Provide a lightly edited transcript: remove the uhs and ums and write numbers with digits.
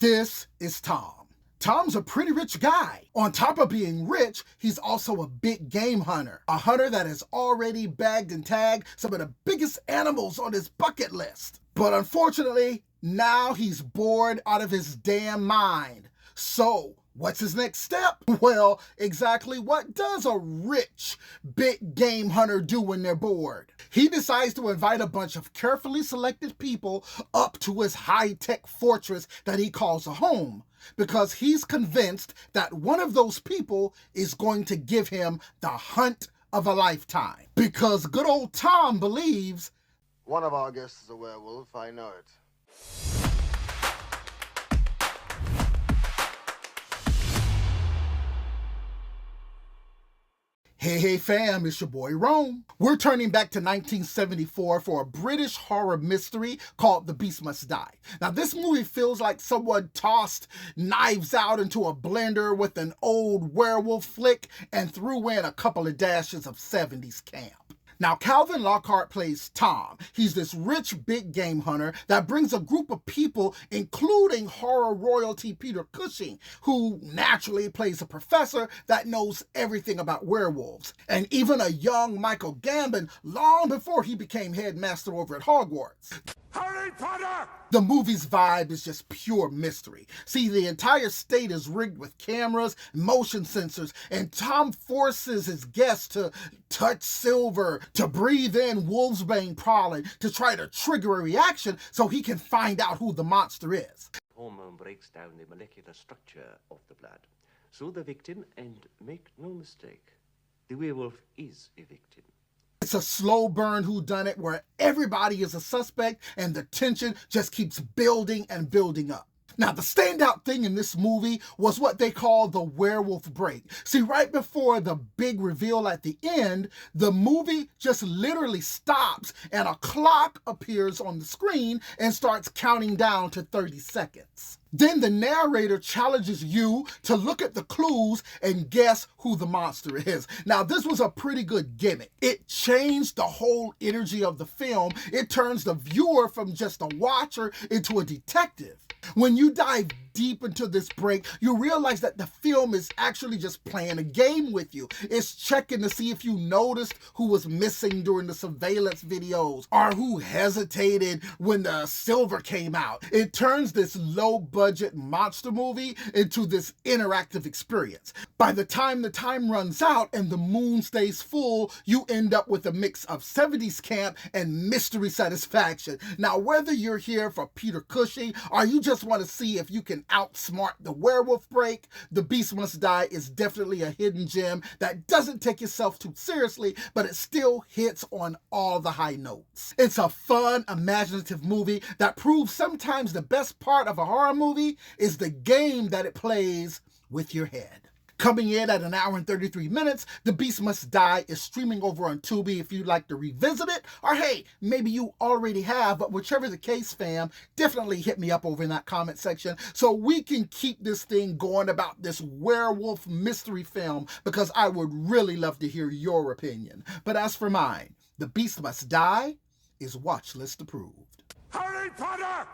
This is Tom. Tom's a pretty rich guy. On top of being rich, he's also a big game hunter. A hunter that has already bagged and tagged some of the biggest animals on his bucket list. But unfortunately, now he's bored out of his damn mind. So, what's his next step? Well, exactly what does a rich, big game hunter do when they're bored? He decides to invite a bunch of carefully selected people up to his high-tech fortress that he calls a home, because he's convinced that one of those people is going to give him the hunt of a lifetime. Because good old Tom believes, one of our guests is a werewolf, I know it. Hey fam, it's your boy Rome. We're turning back to 1974 for a British horror mystery called The Beast Must Die. Now this movie feels like someone tossed Knives Out into a blender with an old werewolf flick and threw in a couple of dashes of 70s camp. Now, Calvin Lockhart plays Tom. He's this rich big game hunter that brings a group of people, including horror royalty Peter Cushing, who naturally plays a professor that knows everything about werewolves, and even a young Michael Gambon long before he became headmaster over at Hogwarts. Harry Potter! The movie's vibe is just pure mystery. See, the entire state is rigged with cameras, motion sensors, and Tom forces his guests to touch silver, to breathe in wolfsbane pollen, to try to trigger a reaction so he can find out who the monster is. Hormone breaks down the molecular structure of the blood. So the victim, and make no mistake, the werewolf is a victim. It's a slow burn whodunit where everybody is a suspect and the tension just keeps building and building up. Now, the standout thing in this movie was what they call the Werewolf Break. See, right before the big reveal at the end, the movie just literally stops and a clock appears on the screen and starts counting down to 30 seconds. Then the narrator challenges you to look at the clues and guess who the monster is. Now, this was a pretty good gimmick. It changed the whole energy of the film. It turns the viewer from just a watcher into a detective. When you dive deep into this break, you realize that the film is actually just playing a game with you. It's checking to see if you noticed who was missing during the surveillance videos or who hesitated when the silver came out. It turns this low-budget monster movie into this interactive experience. By the time the time runs out and the moon stays full, you end up with a mix of 70s camp and mystery satisfaction. Now, whether you're here for Peter Cushing or you just want to see if you can outsmart the Werewolf Break, The Beast Must Die is definitely a hidden gem that doesn't take itself too seriously, but it still hits on all the high notes. It's a fun, imaginative movie that proves sometimes the best part of a horror movie is the game that it plays with your head. Coming in at 1 hour and 33 minutes, The Beast Must Die is streaming over on Tubi if you'd like to revisit it. Or hey, maybe you already have, but whichever the case, fam, definitely hit me up over in that comment section so we can keep this thing going about this werewolf mystery film, because I would really love to hear your opinion. But as for mine, The Beast Must Die is watch list approved. Harry Potter!